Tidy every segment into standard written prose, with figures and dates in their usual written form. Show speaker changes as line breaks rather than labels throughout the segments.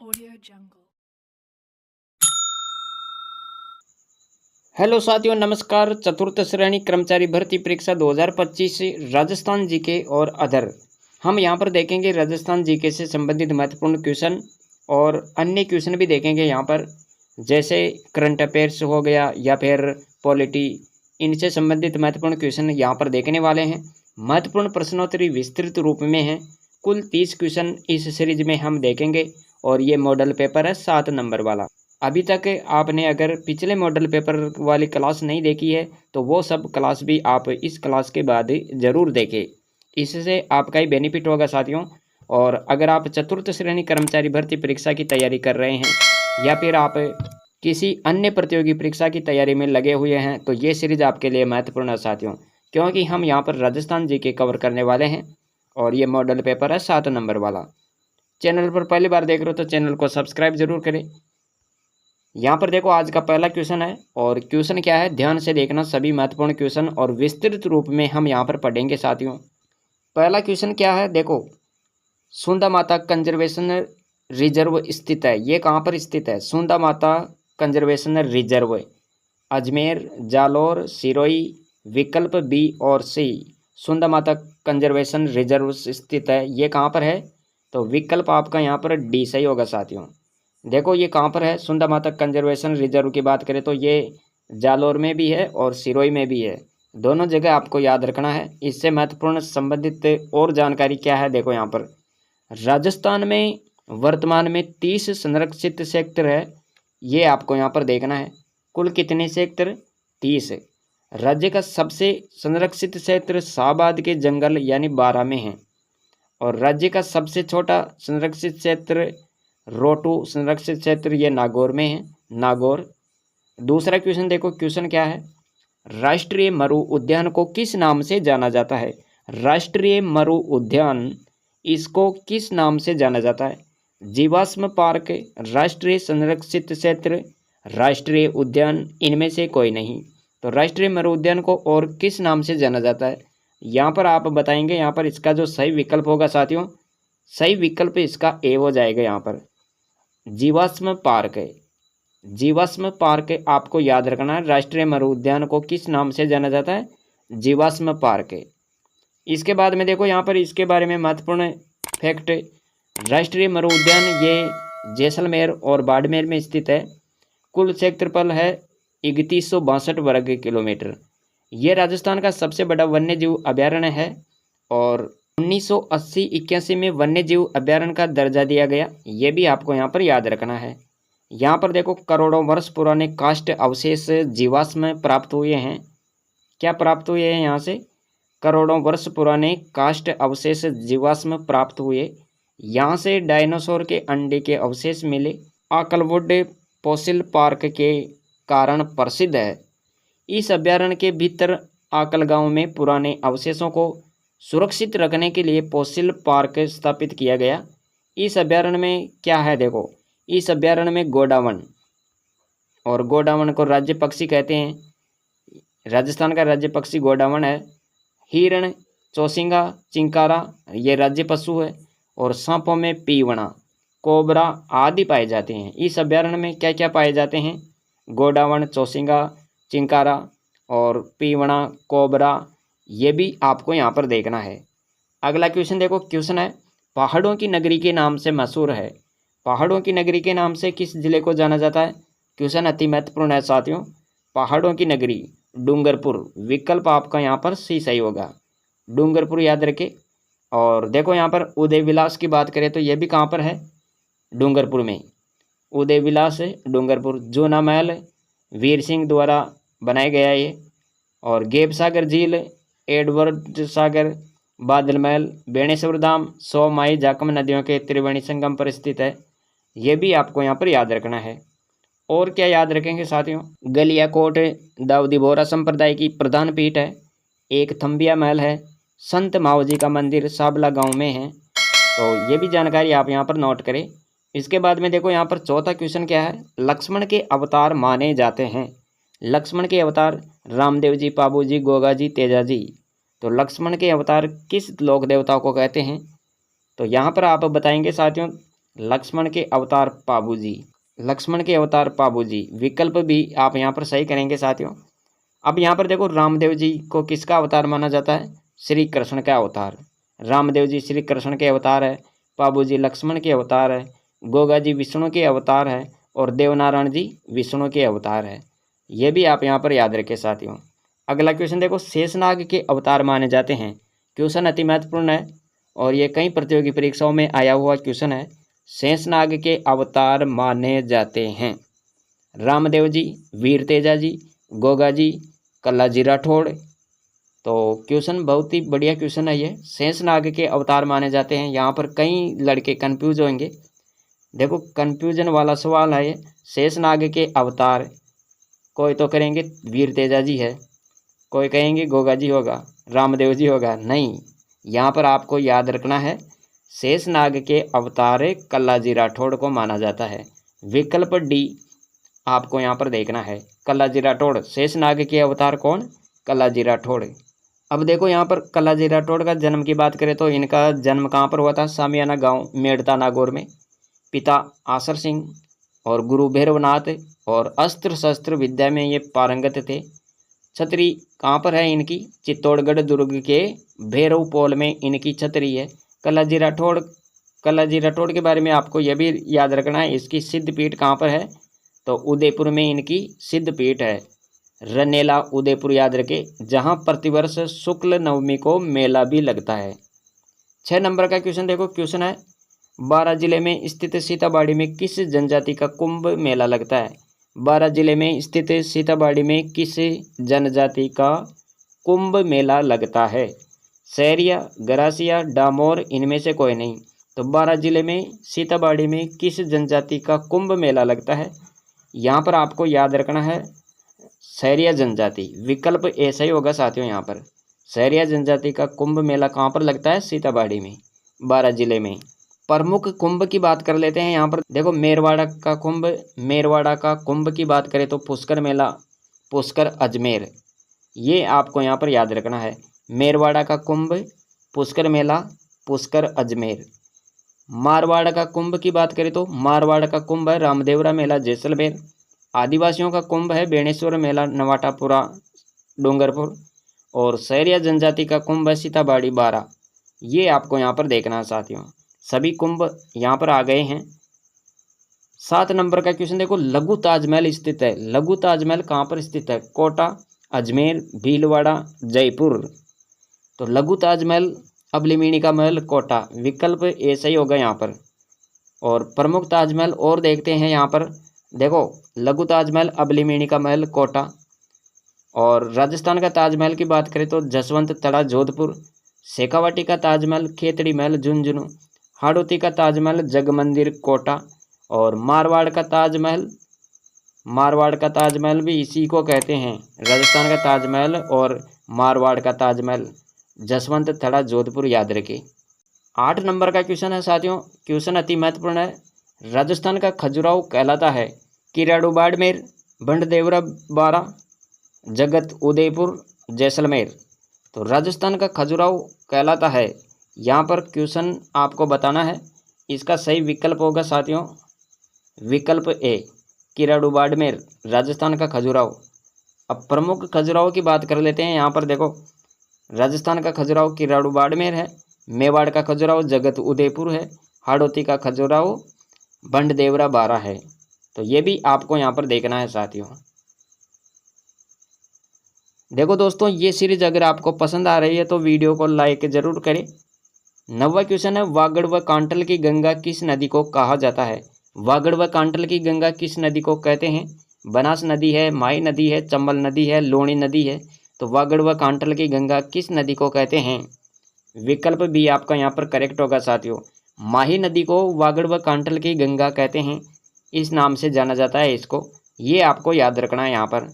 Audio Jungle.
Hello साथियों, नमस्कार। चतुर्थ श्रेणी कर्मचारी भर्ती परीक्षा 2025 राजस्थान जीके और अदर हम यहां पर देखेंगे। राजस्थान जीके से संबंधित महत्वपूर्ण क्वेश्चन और अन्य क्वेश्चन भी देखेंगे यहां पर, जैसे करंट अफेयर्स हो गया या फिर पॉलिटी, इनसे संबंधित महत्वपूर्ण क्वेश्चन यहां पर देखने वाले हैं। महत्वपूर्ण प्रश्नोत्तरी विस्तृत रूप में है। कुल 30 क्वेश्चन इस सीरीज में हम देखेंगे और ये मॉडल पेपर है 7 नंबर वाला। अभी तक आपने अगर पिछले मॉडल पेपर वाली क्लास नहीं देखी है तो वो सब क्लास भी आप इस क्लास के बाद ज़रूर देखें। इससे आपका ही बेनिफिट होगा साथियों। और अगर आप चतुर्थ श्रेणी कर्मचारी भर्ती परीक्षा की तैयारी कर रहे हैं या फिर आप किसी अन्य प्रतियोगी परीक्षा की तैयारी में लगे हुए हैं तो ये सीरीज आपके लिए महत्वपूर्ण है साथियों, क्योंकि हम यहाँ पर राजस्थान जीके कवर करने वाले हैं और ये मॉडल पेपर है 7 नंबर वाला। चैनल पर पहली बार देख रहे हो तो चैनल को सब्सक्राइब जरूर करें। यहाँ पर देखो, आज का पहला क्वेश्चन है और क्वेश्चन क्या है, ध्यान से देखना। सभी महत्वपूर्ण क्वेश्चन और विस्तृत रूप में हम यहाँ पर पढ़ेंगे साथियों। पहला क्वेश्चन क्या है, देखो, सुंदा माता कंजर्वेशन रिजर्व स्थित है। ये कहाँ पर स्थित है? सुंदा माता कंजर्वेशन रिजर्व, अजमेर, जालोर, सिरोही। विकल्प बी और सी, सुंदा माता कंजर्वेशन रिजर्व स्थित है। ये कहाँ पर है? तो विकल्प आपका यहाँ पर डी सही होगा साथियों। देखो ये कहाँ पर है, सुंदा माता कंजर्वेशन रिजर्व की बात करें तो ये जालोर में भी है और सिरोही में भी है। दोनों जगह आपको याद रखना है। इससे महत्वपूर्ण संबंधित और जानकारी क्या है, देखो यहाँ पर राजस्थान में वर्तमान में 30 संरक्षित क्षेत्र है। ये आपको यहाँ पर देखना है। कुल कितने क्षेत्र? 30। राज्य का सबसे संरक्षित क्षेत्र शाहबाद के जंगल यानी 12 में है और राज्य का सबसे छोटा संरक्षित क्षेत्र रोटू संरक्षित क्षेत्र ये नागौर में है, नागौर। दूसरा क्वेश्चन देखो, क्वेश्चन क्या है, राष्ट्रीय मरु उद्यान को किस नाम से जाना जाता है? राष्ट्रीय मरु उद्यान, इसको किस नाम से जाना जाता है? जीवाश्म पार्क, राष्ट्रीय संरक्षित क्षेत्र, राष्ट्रीय उद्यान, इनमें से कोई नहीं। तो राष्ट्रीय मरु उद्यान को और किस नाम से जाना जाता है, यहाँ पर आप बताएंगे। यहाँ पर इसका जो सही विकल्प होगा साथियों, सही विकल्प इसका ए हो जाएगा। यहाँ पर जीवाश्म पार्क है। जीवाश्म पार्क आपको याद रखना है। राष्ट्रीय मरु उद्यान को किस नाम से जाना जाता है? जीवाश्म पार्क है। इसके बाद में देखो यहाँ पर इसके बारे में महत्वपूर्ण फैक्ट, राष्ट्रीय मरु उद्यान ये जैसलमेर और बाड़मेर में स्थित है। कुल क्षेत्रफल है 3162 वर्ग किलोमीटर। ये राजस्थान का सबसे बड़ा वन्यजीव अभ्यारण्य है और 1980-81 में वन्यजीव अभ्यारण्य का दर्जा दिया गया। ये भी आपको यहाँ पर याद रखना है। यहाँ पर देखो, करोड़ों वर्ष पुराने काष्ठ अवशेष जीवाश्म प्राप्त हुए हैं। क्या प्राप्त हुए हैं यहाँ से? करोड़ों वर्ष पुराने काष्ठ अवशेष जीवाश्म प्राप्त हुए। यहाँ से डायनासोर के अंडे के अवशेष मिले। आकलवुड फॉसिल पार्क के कारण प्रसिद्ध है। इस अभ्यारण्य के भीतर आकल गांव में पुराने अवशेषों को सुरक्षित रखने के लिए फॉसिल पार्क स्थापित किया गया। इस अभ्यारण्य में क्या है, देखो, इस अभ्यारण्य में गोडावण, और गोडावण को राज्य पक्षी कहते हैं। राजस्थान का राज्य पक्षी गोडावण है। हिरण, चौसिंगा, चिंकारा ये राज्य पशु है और सांपों में पीवड़ा, कोबरा आदि पाए जाते हैं। इस अभ्यारण्य में क्या क्या पाए जाते हैं? गोडावण, चौसिंगा, चिंकारा और पीवड़ा, कोबरा, ये भी आपको यहाँ पर देखना है। अगला क्वेश्चन देखो, क्वेश्चन है, पहाड़ों की नगरी के नाम से मशहूर है। पहाड़ों की नगरी के नाम से किस जिले को जाना जाता है? क्वेश्चन अति महत्वपूर्ण है साथियों। पहाड़ों की नगरी डूंगरपुर, विकल्प आपका यहाँ पर सी सही होगा। डूंगरपुर याद रखें। और देखो यहाँ पर उदय विलास की बात करें तो ये भी कहाँ पर है? डूंगरपुर में। उदय विलास डूंगरपुर। जूना महल वीर सिंह द्वारा बनाया गया ये। और गेब सागर झील, एडवर्ड सागर, बादल महल, बेणेश्वर धाम, सौ माई जाकम नदियों के त्रिवेणी संगम पर स्थित है। ये भी आपको यहाँ पर याद रखना है। और क्या याद रखेंगे साथियों? गलियाकोट दाऊदी बोहरा संप्रदाय की प्रधान पीठ है। एक थम्बिया महल है। संत मावजी का मंदिर साबला गांव में है। तो ये भी जानकारी आप यहाँ पर नोट करें। इसके बाद में देखो यहाँ पर चौथा क्वेश्चन क्या है, लक्ष्मण के अवतार माने जाते हैं। लक्ष्मण के अवतार रामदेव जी, पाबू जी, गोगा जी, तेजा जी। तो लक्ष्मण के अवतार किस लोक देवता को कहते हैं? तो यहाँ पर आप बताएंगे साथियों, लक्ष्मण के अवतार पाबूजी, लक्ष्मण के अवतार पाबूजी विकल्प भी आप यहाँ पर सही करेंगे साथियों। अब यहाँ पर देखो रामदेव जी को किसका अवतार माना जाता है? श्री कृष्ण का अवतार। रामदेव जी श्री कृष्ण के अवतार है, पाबूजी लक्ष्मण के अवतार है, गोगा जी विष्णु के अवतार है और देवनारायण जी विष्णु के अवतार है। ये भी आप यहाँ पर याद रखें साथियों। अगला क्वेश्चन देखो, शेषनाग के अवतार माने जाते हैं। क्वेश्चन अति महत्वपूर्ण है और ये कई प्रतियोगी परीक्षाओं में आया हुआ क्वेश्चन है। शेषनाग के अवतार माने जाते हैं रामदेव जी, वीर तेजा जी, गोगा जी, कल्लाजी राठौड़। तो क्वेश्चन बहुत ही बढ़िया क्वेश्चन है ये। शेषनाग के अवतार माने जाते हैं, यहाँ पर कई लड़के कंफ्यूज होंगे। देखो कंफ्यूजन वाला सवाल है ये। शेषनाग के अवतार कोई तो करेंगे वीर तेजा जी है, कोई कहेंगे गोगा जी होगा, रामदेव जी होगा। नहीं, यहाँ पर आपको याद रखना है शेषनाग के अवतार कल्लाजी राठौड़ को माना जाता है। विकल्प डी आपको यहाँ पर देखना है, कल्लाजी राठौड़। शेषनाग के अवतार कौन? कल्लाजी राठौड़। अब देखो यहाँ पर कल्लाजी राठौड़ का जन्म की बात करें तो इनका जन्म कहाँ पर हुआ था? सामियाना गांव मेड़ता नागौर में। पिता आसर सिंह और गुरु भैरवनाथ और अस्त्र शस्त्र विद्या में ये पारंगत थे। छतरी कहाँ पर है इनकी? चित्तौड़गढ़ दुर्ग के भैरव पोल में इनकी छतरी है। कल्लाजी राठौड़ के बारे में आपको यह भी याद रखना है, इसकी सिद्धपीठ कहाँ पर है? तो उदयपुर में इनकी सिद्धपीठ है, रनेला उदयपुर याद रखे, जहाँ प्रतिवर्ष शुक्ल नवमी को मेला भी लगता है। 6 नंबर का क्वेश्चन देखो, क्वेश्चन है 12 जिले में स्थित सीताबाड़ी में किस जनजाति का कुंभ मेला लगता है? 12 जिले में स्थित सीताबाड़ी में किस जनजाति का कुंभ मेला लगता है? सहरिया, गरासिया, डामोर, इनमें से कोई नहीं। तो 12 जिले में सीताबाड़ी में किस जनजाति का कुंभ मेला लगता है? यहाँ पर आपको याद रखना है सहरिया जनजाति। विकल्प ए सही होगा साथियों। यहाँ पर सहरिया जनजाति का कुंभ मेला कहाँ पर लगता है? सीताबाड़ी में, 12 जिले में। प्रमुख कुंभ की बात कर लेते हैं। यहाँ पर देखो मेरवाड़ा का कुंभ की बात करें तो पुष्कर मेला, पुष्कर अजमेर, ये आपको यहाँ पर याद रखना है। मेरवाड़ा का कुंभ, पुष्कर मेला, पुष्कर अजमेर। मारवाड़ का कुंभ की बात करें तो मारवाड़ का कुंभ है रामदेवरा मेला जैसलमेर। आदिवासियों का कुंभ है बेणेश्वर मेला नवाटापुरा डूंगरपुर। और सहरिया जनजाति का कुंभ है सीताबाड़ी 12। ये आपको यहाँ पर देखना है साथियों। सभी कुंभ यहाँ पर आ गए हैं। 7 नंबर का क्वेश्चन देखो, लघु ताजमहल स्थित है। लघु ताजमहल कहाँ पर स्थित है? कोटा, अजमेर, भीलवाड़ा, जयपुर। तो लघु ताजमहल अबलिमिनी का महल, कोटा। विकल्प ए सही होगा यहाँ पर। और प्रमुख ताजमहल और देखते हैं यहाँ पर। देखो लघु ताजमहल अबलिमिनी का महल, कोटा। और राजस्थान का ताजमहल की बात करें तो जसवंत तड़ा जोधपुर। शेखावाटी का ताजमहल खेतड़ी महल झुंझुनू। हाड़ौती का ताजमहल जगमंदिर कोटा। और मारवाड़ का ताजमहल भी इसी को कहते हैं। राजस्थान का ताजमहल और मारवाड़ का ताजमहल जसवंत तड़ा जोधपुर याद रखें। 8 नंबर का क्वेश्चन है साथियों, क्वेश्चन अति महत्वपूर्ण है। राजस्थान का खजुराहो कहलाता है किराड़ू बाड़मेर, बंडदेवरा 12, जगत उदयपुर, जैसलमेर। तो राजस्थान का खजुराहो कहलाता है, यहाँ पर क्वेश्चन आपको बताना है। इसका सही विकल्प होगा साथियों विकल्प ए, किराड़ू बाड़मेर, राजस्थान का खजुराहो। अब प्रमुख खजुराहो की बात कर लेते हैं। यहाँ पर देखो राजस्थान का खजुराहो किराड़ू बाड़मेर है, मेवाड़ का खजुराहो जगत उदयपुर है, हाड़ौती का खजुराहो बंडदेवरा 12 है। तो ये भी आपको यहाँ पर देखना है साथियों। देखो दोस्तों, ये सीरीज अगर आपको पसंद आ रही है तो वीडियो को लाइक जरूर करें। 9वां क्वेश्चन है, वागड़ व कांटल की गंगा किस नदी को कहा जाता है? वागड़ व कांटल की गंगा किस नदी को कहते हैं? बनास नदी है, माही नदी है, चंबल नदी है, लूणी नदी है। तो वागड़ व कांटल की गंगा किस नदी को कहते हैं? विकल्प भी आपका यहाँ पर करेक्ट होगा साथियों। माही नदी को वागड़ व कांटल की गंगा कहते हैं, इस नाम से जाना जाता है इसको। ये आपको याद रखना है यहाँ पर।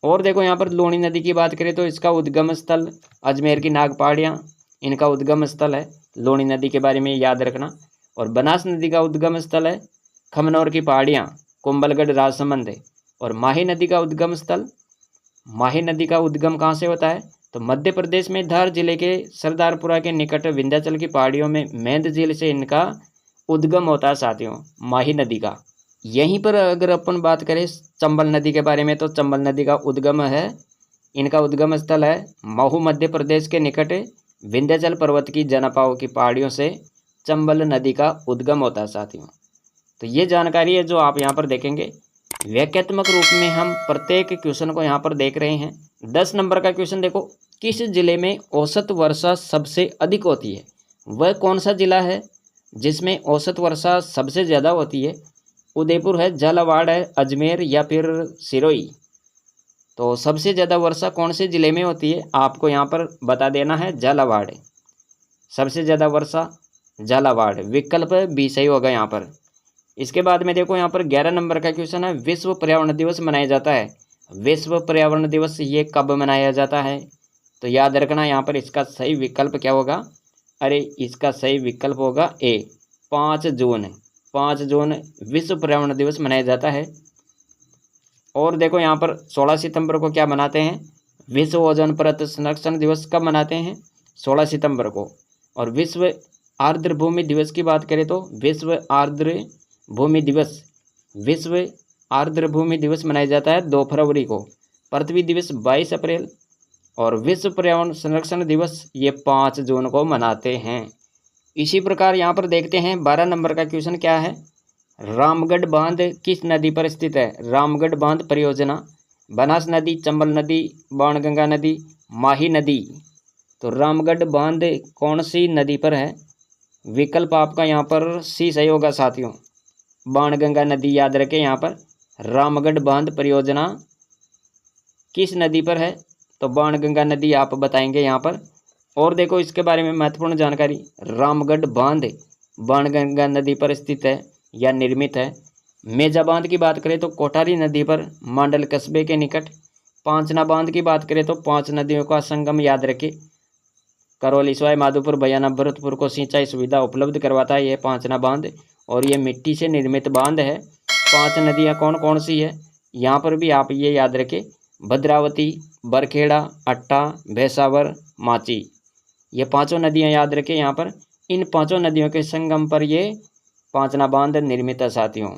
और देखो यहाँ पर लूणी नदी की बात करें तो इसका उद्गम स्थल अजमेर की नाग पहाड़ियाँ, इनका उद्गम स्थल है। लूणी नदी के बारे में याद रखना। और बनास नदी का उद्गम स्थल है खमनौर की पहाड़ियाँ, कुंभलगढ़ राजसमंद। और माही नदी का उद्गम कहाँ से होता है? तो मध्य प्रदेश में धार जिले के सरदारपुरा के निकट विंध्याचल की पहाड़ियों में मेंध झील से इनका उद्गम होता है साथियों माही नदी का। यहीं पर अगर अपन बात करें चंबल नदी के बारे में, तो चंबल नदी का उद्गम है, इनका उद्गम स्थल है महू मध्य प्रदेश के निकट विंध्याचल पर्वत की जनपाओं की पहाड़ियों से चंबल नदी का उद्गम होता है साथियों। तो ये जानकारी है जो आप यहाँ पर देखेंगे। वाक्यात्मक रूप में हम प्रत्येक क्वेश्चन को यहाँ पर देख रहे हैं। 10 नंबर का क्वेश्चन देखो, किस जिले में औसत वर्षा सबसे अधिक होती है? वह कौन सा जिला है जिसमें औसत वर्षा सबसे ज़्यादा होती है? उदयपुर है, झालावाड़ है, अजमेर या फिर सिरोही? तो सबसे ज़्यादा वर्षा कौन से ज़िले में होती है आपको यहाँ पर बता देना है, झालावाड़। सबसे ज़्यादा वर्षा झालावाड़, विकल्प बी सही होगा यहाँ पर। इसके बाद में देखो यहाँ पर 11 नंबर का क्वेश्चन है, विश्व पर्यावरण दिवस मनाया जाता है। विश्व पर्यावरण दिवस ये कब मनाया जाता है? तो याद रखना यहाँ पर इसका सही विकल्प क्या होगा? अरे इसका सही विकल्प होगा ए, 5 जून। 5 जून विश्व पर्यावरण दिवस मनाया जाता है। और देखो यहाँ पर 16 सितंबर को क्या मनाते हैं? विश्व ओजोन परत संरक्षण दिवस कब मनाते हैं? 16 सितंबर को। और विश्व आर्द्र भूमि दिवस की बात करें तो विश्व आर्द्र भूमि दिवस, विश्व आर्द्र भूमि दिवस मनाया जाता है 2 फरवरी को। पृथ्वी दिवस 22 अप्रैल और विश्व पर्यावरण संरक्षण दिवस ये 5 जून को मनाते हैं। इसी प्रकार यहाँ पर देखते हैं 12 नंबर का क्वेश्चन क्या है, रामगढ़ बांध किस नदी पर स्थित है? रामगढ़ बांध परियोजना बनास नदी, चंबल नदी, बाणगंगा नदी, माही नदी? तो रामगढ़ बांध कौन सी नदी पर है? विकल्प आपका यहाँ पर सी सही होगा साथियों, बाणगंगा नदी। याद रखें यहाँ पर रामगढ़ बांध परियोजना किस नदी पर है? तो बाणगंगा नदी आप बताएंगे यहाँ पर। और देखो इसके बारे में महत्वपूर्ण जानकारी, रामगढ़ बांध बाणगंगा नदी पर स्थित है या निर्मित है। मेजा बांध की बात करें तो कोठारी नदी पर मांडल कस्बे के निकट। पांचना बांध की बात करें तो 5 नदियों का संगम, याद रखें, करौली, सवाई माधोपुर, बयाना, भरतपुर को सिंचाई सुविधा उपलब्ध करवाता है ये पांचना बांध। और ये मिट्टी से निर्मित बांध है। 5 नदियाँ कौन कौन सी है यहाँ पर भी आप ये याद रखें, भद्रावती, बरखेड़ा, अट्टा, भैंसावर, माची, ये 5 नदियाँ याद रखें यहाँ पर। इन 5 नदियों के संगम पर ये पांचना बांध निर्मित है साथियों।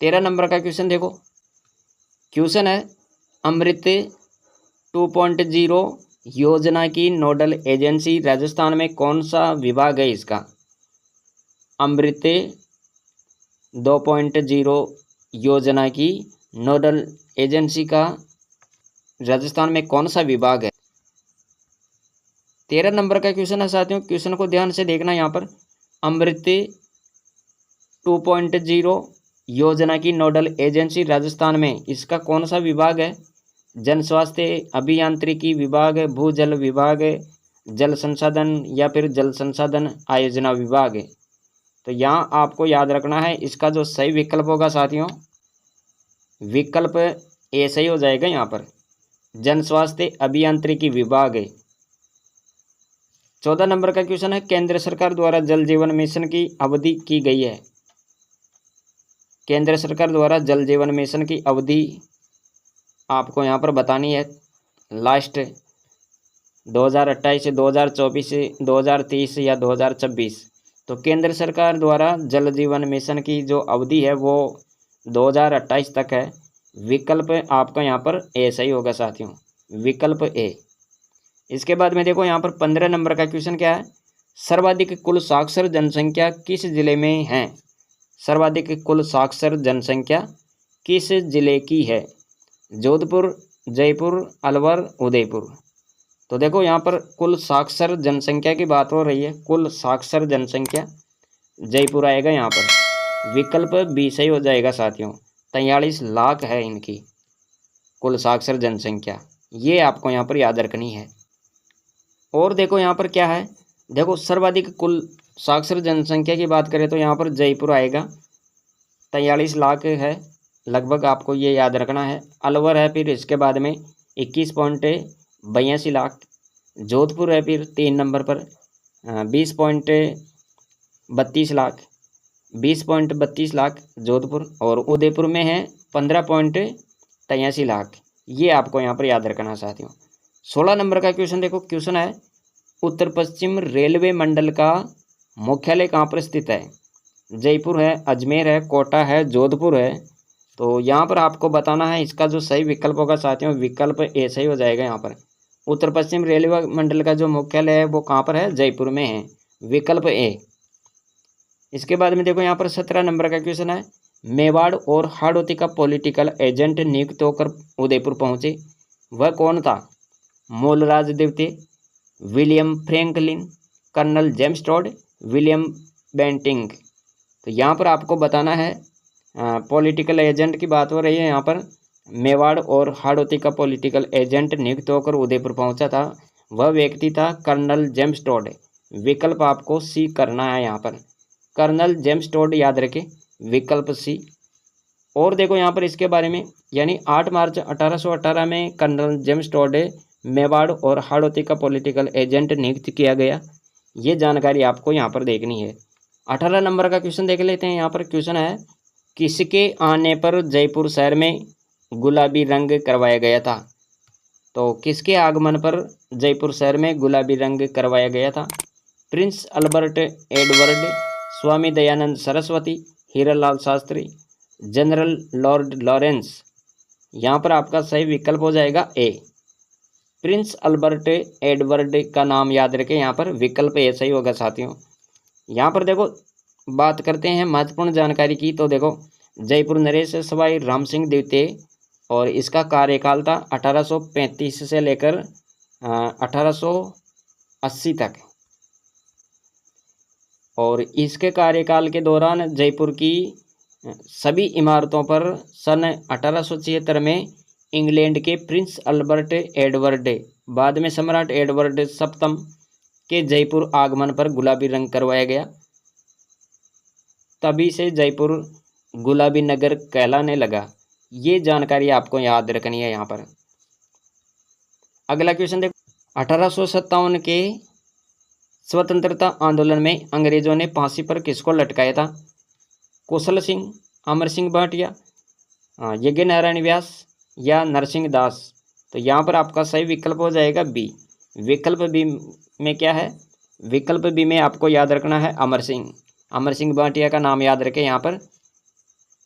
13 नंबर का क्वेश्चन देखो, क्वेश्चन है अमृत 2.0 योजना की नोडल एजेंसी राजस्थान में कौन सा विभाग है इसका? अमृत 2.0 योजना की नोडल एजेंसी का राजस्थान में कौन सा विभाग है? 13 नंबर का क्वेश्चन है साथियों, क्वेश्चन को ध्यान से देखना। यहाँ पर अमृत 2.0 योजना की नोडल एजेंसी राजस्थान में इसका कौन सा विभाग है? जन स्वास्थ्य अभियांत्रिकी विभाग, भूजल विभाग, जल संसाधन या फिर जल संसाधन आयोजना विभाग? तो यहाँ आपको याद रखना है इसका जो सही विकल्प होगा साथियों, विकल्प ए सही हो जाएगा यहाँ पर, जन स्वास्थ्य अभियांत्रिकी विभाग। 14 नंबर का क्वेश्चन है, केंद्र सरकार द्वारा जल जीवन मिशन की अवधि की गई है। केंद्र सरकार द्वारा जल जीवन मिशन की अवधि आपको यहाँ पर बतानी है, लास्ट 2028 से 2024 से 2030 या 2026। तो केंद्र सरकार द्वारा जल जीवन मिशन की जो अवधि है वो 2028 तक है। विकल्प आपका यहाँ पर ए सही होगा साथियों, विकल्प ए। इसके बाद में देखो यहाँ पर 15 नंबर का क्वेश्चन क्या है, सर्वाधिक कुल साक्षर जनसंख्या किस जिले में है? सर्वाधिक कुल साक्षर जनसंख्या किस जिले की है? जोधपुर, जयपुर, अलवर, उदयपुर? तो देखो यहाँ पर कुल साक्षर जनसंख्या की बात हो रही है, कुल साक्षर जनसंख्या जयपुर आएगा यहाँ पर। विकल्प बी सही हो जाएगा साथियों, 43 लाख है इनकी कुल साक्षर जनसंख्या, ये आपको यहाँ पर याद रखनी है। और देखो यहाँ पर क्या है, देखो सर्वाधिक कुल साक्षर जनसंख्या की बात करें तो यहाँ पर जयपुर आएगा, 43 लाख है लगभग, आपको ये याद रखना है। अलवर है फिर इसके बाद में 21.82 लाख। जोधपुर है फिर 3 नंबर पर 20.32 लाख, 20.32 लाख जोधपुर। और उदयपुर में है 15.83 लाख, ये आपको यहाँ पर याद रखना साथियों। 16 नंबर का क्वेश्चन देखो, क्वेश्चन है उत्तर पश्चिम रेलवे मंडल का मुख्यालय कहाँ पर स्थित है? जयपुर है, अजमेर है, कोटा है, जोधपुर है। तो यहाँ पर आपको बताना है इसका जो सही विकल्प होगा साथियों, विकल्प ए सही हो जाएगा। यहाँ पर उत्तर पश्चिम रेलवे मंडल का जो मुख्यालय है वो कहाँ पर है, जयपुर में है, विकल्प ए। इसके बाद में देखो यहाँ पर 17 नंबर का क्वेश्चन है, मेवाड़ और हाड़ौती का पॉलिटिकल एजेंट नियुक्त होकर उदयपुर पहुंचे, वह कौन था? मूलराज द्वितीय, William Franklin, colonel James Tod, William Bentinck. तो यहाँ पर आपको बताना है पॉलिटिकल एजेंट की बात हो रही है। यहाँ पर मेवाड़ और हाड़ौती का पॉलिटिकल एजेंट नियुक्त होकर उदयपुर पहुंचा था, वह व्यक्ति था कर्नल जेम्स टॉड। विकल्प आपको सी करना है यहाँ पर, कर्नल जेम्स टॉड याद रखें, विकल्प सी। और देखो यहाँ पर इसके बारे में, यानी 8 मार्च 1818 में कर्नल जेम्स टॉड मेवाड़ और हाड़ौती का पॉलिटिकल एजेंट नियुक्त किया गया। ये जानकारी आपको यहाँ पर देखनी है। 18 नंबर का क्वेश्चन देख लेते हैं। यहाँ पर क्वेश्चन है, किसके आने पर जयपुर शहर में गुलाबी रंग करवाया गया था? तो किसके आगमन पर जयपुर शहर में गुलाबी रंग करवाया गया था? Prince Albert Edward, Swami Dayanand Saraswati, Hiralal Shastri, General Lord Lawrence. यहाँ पर आपका सही विकल्प हो जाएगा ए, प्रिंस अल्बर्ट एडवर्ड का नाम याद रखें। यहाँ पर विकल्प ए सही होगा साथियों। यहाँ पर देखो बात करते हैं महत्वपूर्ण जानकारी की। तो देखो जयपुर नरेश सवाई राम सिंह द्वितीय, और इसका कार्यकाल था 1835 से लेकर 1880 तक। और इसके कार्यकाल के दौरान जयपुर की सभी इमारतों पर सन 1876 में इंग्लैंड के प्रिंस अल्बर्ट एडवर्ड, बाद में सम्राट एडवर्ड सप्तम के जयपुर आगमन पर गुलाबी रंग करवाया गया। तभी से जयपुर गुलाबी नगर कहलाने लगा। ये जानकारी आपको याद रखनी है यहाँ पर। अगला क्वेश्चन देखो, 1857 के स्वतंत्रता आंदोलन में अंग्रेजों ने फांसी पर किसको लटकाया था? कुशल सिंह, अमर सिंह भाटिया, यज्ञ नारायण व्यास या नरसिंह दास। तो यहाँ पर आपका सही विकल्प हो जाएगा बी, विकल्प बी में क्या है, विकल्प बी में आपको याद रखना है अमर सिंह। अमर सिंह भाटिया का नाम याद रखें यहाँ पर,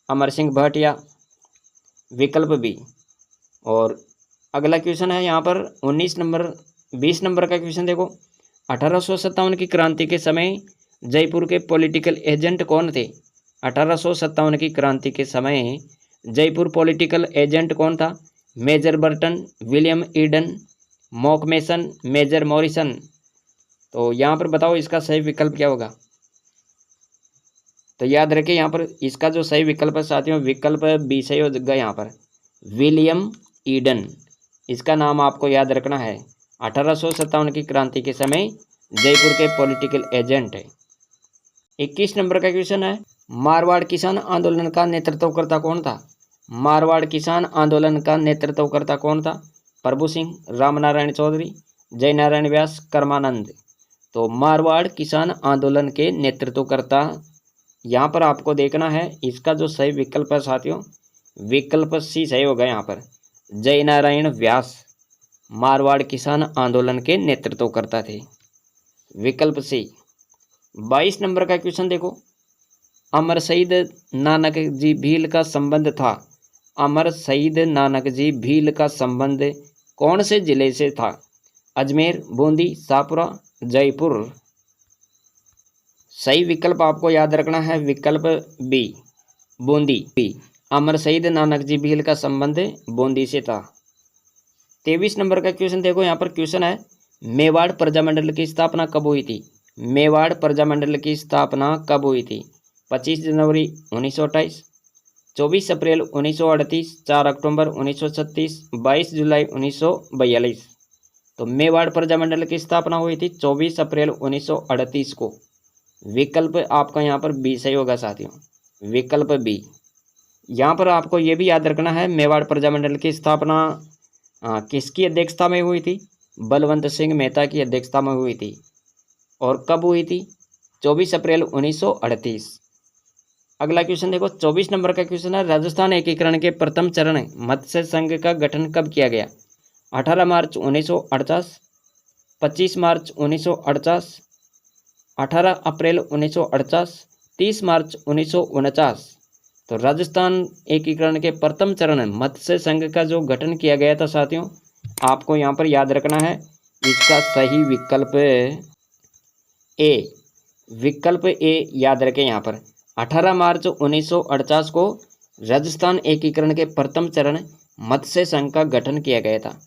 अमर सिंह भाटिया, विकल्प बी। और अगला क्वेश्चन है यहाँ पर 20 नंबर का क्वेश्चन देखो, 1857 की क्रांति के समय जयपुर के पॉलिटिकल एजेंट कौन थे? 1857 की क्रांति के समय जयपुर पॉलिटिकल एजेंट कौन था? Major Burton, William Eden, McMason, Major Morrison. तो यहाँ पर बताओ इसका सही विकल्प क्या होगा? तो याद रखें यहाँ पर इसका जो सही विकल्प है साथियों, विकल्प बी सही होगा यहाँ पर, विलियम ईडन। इसका नाम आपको याद रखना है। 1857 की क्रांति के समय जयपुर के पॉलिटिकल एजेंट है। 21 नंबर का क्वेश्चन है, मारवाड़ किसान आंदोलन का नेतृत्वकर्ता कौन था? मारवाड़ किसान आंदोलन का नेतृत्वकर्ता कौन था? प्रभु सिंह, रामनारायण चौधरी, जयनारायण व्यास, कर्मानंद। तो मारवाड़ किसान आंदोलन के नेतृत्वकर्ता, यहाँ पर आपको देखना है इसका जो सही विकल्प है साथियों, विकल्प सी सही होगा यहाँ पर, जयनारायण व्यास मारवाड़ किसान आंदोलन के नेतृत्वकर्ता थे, विकल्प सी। 22 नंबर का क्वेश्चन देखो, अमर शहीद नानक जी भील का संबंध था। अमर शहीद नानक जी भील का संबंध कौन से जिले से था? अजमेर, बूंदी, शाहपुरा, जयपुर। सही विकल्प आपको याद रखना है, विकल्प बी, बूंदी बी। अमर शहीद नानक जी भील का संबंध बूंदी से था। 23 नंबर का क्वेश्चन देखो, यहाँ पर क्वेश्चन है, मेवाड़ प्रजामंडल की स्थापना कब हुई थी? मेवाड़ प्रजामंडल की स्थापना कब हुई थी? 25 जनवरी 1928, 24 अप्रैल 1938, 4 अक्टूबर 1936, 22 जुलाई 1942। तो मेवाड़ प्रजामंडल की स्थापना हुई थी 24 अप्रैल 1938 को। विकल्प आपका यहाँ पर बी सही होगा साथियों, विकल्प बी। यहाँ पर आपको ये भी याद रखना है, मेवाड़ प्रजामंडल की स्थापना किसकी अध्यक्षता में हुई थी? बलवंत सिंह मेहता की अध्यक्षता में हुई थी। और कब हुई थी? 24 अप्रैल 1938। अगला क्वेश्चन देखो, 24 नंबर का क्वेश्चन है, राजस्थान एकीकरण के प्रथम चरण मत्स्य संघ का गठन कब किया गया? 18 मार्च 1948, 25 मार्च 1948, 18 अप्रैल 1948, 30 मार्च 1949। तो राजस्थान एकीकरण के प्रथम चरण मत्स्य संघ का जो गठन किया गया था साथियों, आपको यहाँ पर याद रखना है इसका सही विकल्प ए, विकल्प ए याद रखें। यहाँ पर 18 मार्च 1948 को राजस्थान एकीकरण के प्रथम चरण मत्स्य संघ का गठन किया गया था।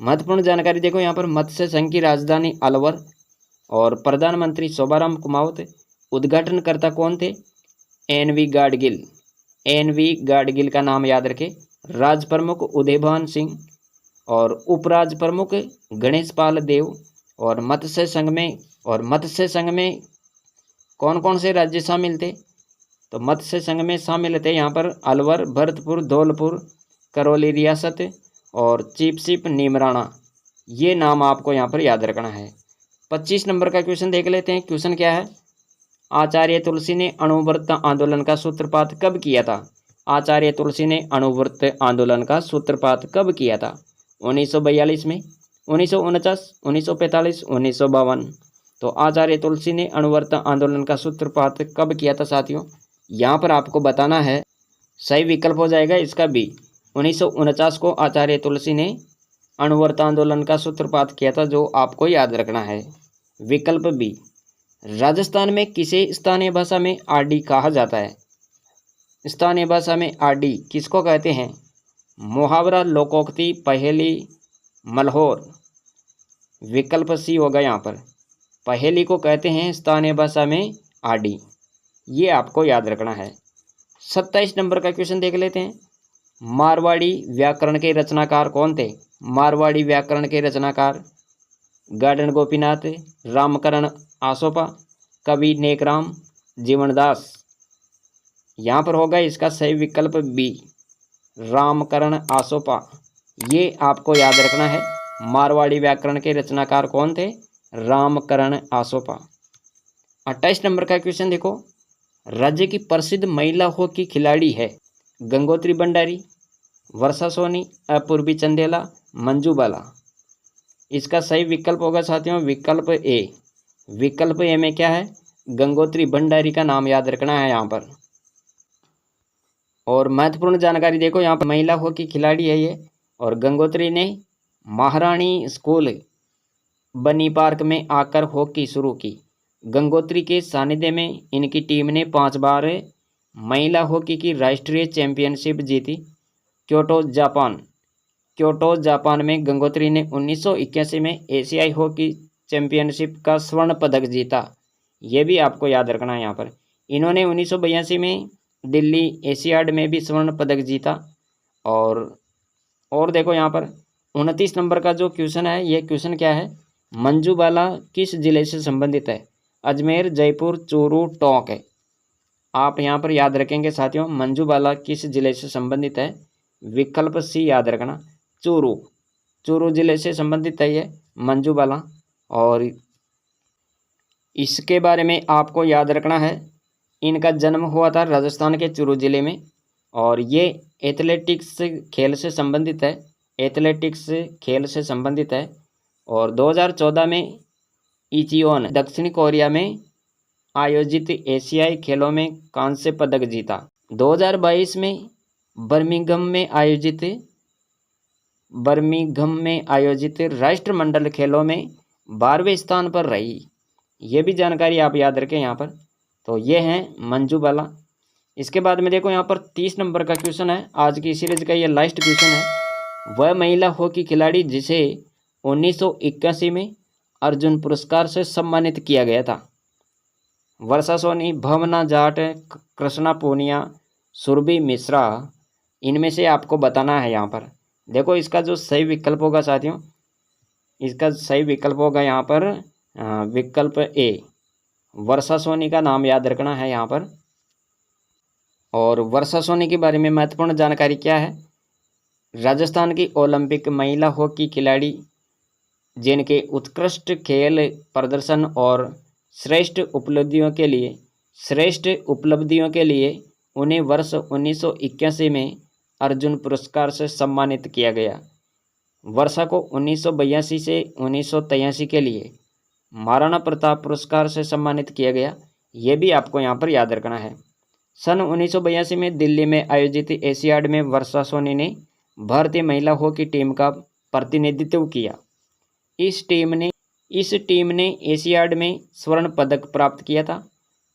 महत्वपूर्ण जानकारी देखो यहाँ पर, मत्स्य संघ की राजधानी अलवर और प्रधानमंत्री शोभाराम कुमावत। उद्घाटनकर्ता कौन थे? एन.वी. गाडगिल। एन.वी. गाडगिल का नाम याद रखें। राज प्रमुख उदयभान सिंह और उपराज प्रमुख गणेश पाल देव। और मत्स्य संघ में कौन कौन से राज्य शामिल थे? तो मत्स्य संघ में शामिल थे यहाँ पर अलवर, भरतपुर, धौलपुर, करौली रियासत और चिपसिप नीमराणा। ये नाम आपको यहाँ पर याद रखना है। 25 नंबर का क्वेश्चन देख लेते हैं। क्वेश्चन क्या है? आचार्य तुलसी ने अणुव्रत आंदोलन का सूत्रपात कब किया था? आचार्य तुलसी ने अणुव्रत आंदोलन का सूत्रपात कब किया था? 1942 में, 1949, 1945, 1952। तो आचार्य तुलसी ने अणुव्रत आंदोलन का सूत्रपात कब किया था साथियों? यहाँ पर आपको बताना है, सही विकल्प हो जाएगा इसका बी। 1949 को आचार्य तुलसी ने अणुव्रत आंदोलन का सूत्रपात किया था, जो आपको याद रखना है। विकल्प बी। राजस्थान में किसे स्थानीय भाषा में आरडी कहा जाता है? स्थानीय भाषा में आरडी किसको कहते हैं? मुहावरा, लोकोक्ति, पहेली, मलहोर। विकल्प सी होगा यहाँ पर, पहेली को कहते हैं स्थानीय भाषा में आरडी। ये आपको याद रखना है। 27 नंबर का क्वेश्चन देख लेते हैं। मारवाड़ी व्याकरण के रचनाकार कौन थे? मारवाड़ी व्याकरण के रचनाकार गार्डन गोपीनाथ, रामकरण आसोपा, कवि नेकराम, जीवनदास। यहाँ पर होगा इसका सही विकल्प बी, रामकरण आसोपा। ये आपको याद रखना है। मारवाड़ी व्याकरण के रचनाकार कौन थे? रामकरण आसोपा। 28 नंबर का क्वेश्चन देखो। राज्य की प्रसिद्ध महिला हॉकी खिलाड़ी है? गंगोत्री भंडारी, वर्षा सोनी, अपूर्वी चंदेला, मंजू बाला। इसका सही विकल्प होगा साथियों विकल्प ए। विकल्प ए में क्या है? गंगोत्री भंडारी का नाम याद रखना है यहाँ पर। और महत्वपूर्ण जानकारी देखो यहाँ पर, महिला हॉकी खिलाड़ी है ये, और गंगोत्री ने महारानी स्कूल बनी पार्क में आकर हॉकी शुरू की। गंगोत्री के सानिध्य में इनकी टीम ने 5 बार महिला हॉकी की राष्ट्रीय चैंपियनशिप जीती। क्योटो जापान में गंगोत्री ने 1981 में एशियाई हॉकी चैंपियनशिप का स्वर्ण पदक जीता। ये भी आपको याद रखना है यहाँ पर। इन्होंने 1982 में दिल्ली एशियाड में भी स्वर्ण पदक जीता। और देखो यहाँ पर 29 नंबर का जो क्वेश्चन है, ये क्वेश्चन क्या है? मंजू बाला किस जिले से संबंधित है? अजमेर, जयपुर, चूरू, टोंक है। आप यहाँ पर याद रखेंगे साथियों, मंजू बाला किस जिले से संबंधित है? विकल्प सी याद रखना, चूरू जिले से संबंधित है ये मंजू बाला। और इसके बारे में आपको याद रखना है, इनका जन्म हुआ था राजस्थान के चूरू जिले में। और ये एथलेटिक्स खेल से संबंधित है, एथलेटिक्स खेल से संबंधित है। और 2014 में इचियोन दक्षिण कोरिया में आयोजित एशियाई खेलों में कांस्य पदक जीता। 2022 में बर्मिंघम में आयोजित राष्ट्रमंडल खेलों में 12वें स्थान पर रही। ये भी जानकारी आप याद रखें यहाँ पर। तो ये हैं मंजू बाला। इसके बाद में देखो यहाँ पर 30 नंबर का क्वेश्चन है, आज की सीरीज का ये लास्ट क्वेश्चन है। वह महिला हॉकी खिलाड़ी जिसे 1981 में अर्जुन पुरस्कार से सम्मानित किया गया था? वर्षा सोनी, भावना जाट, कृष्णा पूनिया, सुरभि मिश्रा। इनमें से आपको बताना है यहाँ पर। देखो इसका जो सही विकल्प होगा साथियों, इसका सही विकल्प होगा यहाँ पर विकल्प ए, वर्षा सोनी का नाम याद रखना है यहाँ पर। और वर्षा सोनी के बारे में महत्वपूर्ण जानकारी क्या है? राजस्थान की ओलंपिक महिला हॉकी खिलाड़ी जिनके उत्कृष्ट खेल प्रदर्शन और श्रेष्ठ उपलब्धियों के लिए उन्हें वर्ष 1981 में अर्जुन पुरस्कार से सम्मानित किया गया। वर्षा को 1982 से 1983 के लिए महाराणा प्रताप पुरस्कार से सम्मानित किया गया। ये भी आपको यहाँ पर याद रखना है। सन 1982 में दिल्ली में आयोजित एशियाड में वर्षा सोनी ने भारतीय महिला हॉकी टीम का प्रतिनिधित्व किया। इस टीम ने एशियाड में स्वर्ण पदक प्राप्त किया था।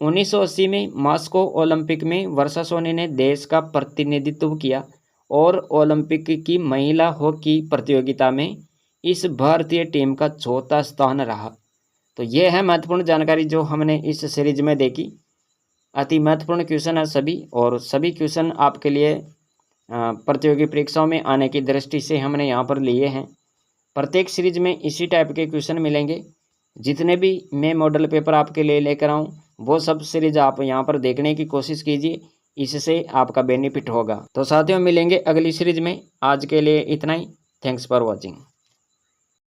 1980 में मॉस्को ओलंपिक में वर्षा सोनी ने देश का प्रतिनिधित्व किया और ओलंपिक की महिला हॉकी प्रतियोगिता में इस भारतीय टीम का चौथा स्थान रहा। तो ये है महत्वपूर्ण जानकारी जो हमने इस सीरीज में देखी। अति महत्वपूर्ण क्वेश्चन है सभी, और सभी क्वेश्चन आपके लिए प्रतियोगी परीक्षाओं में आने की दृष्टि से हमने यहाँ पर लिए हैं। प्रत्येक सीरीज में इसी टाइप के क्वेश्चन मिलेंगे। जितने भी मैं मॉडल पेपर आपके लिए लेकर आऊँ वो सब सीरीज आप यहाँ पर देखने की कोशिश कीजिए, इससे आपका बेनिफिट होगा। तो साथियों, मिलेंगे अगली सीरीज में। आज के लिए इतना ही। Thanks for watching.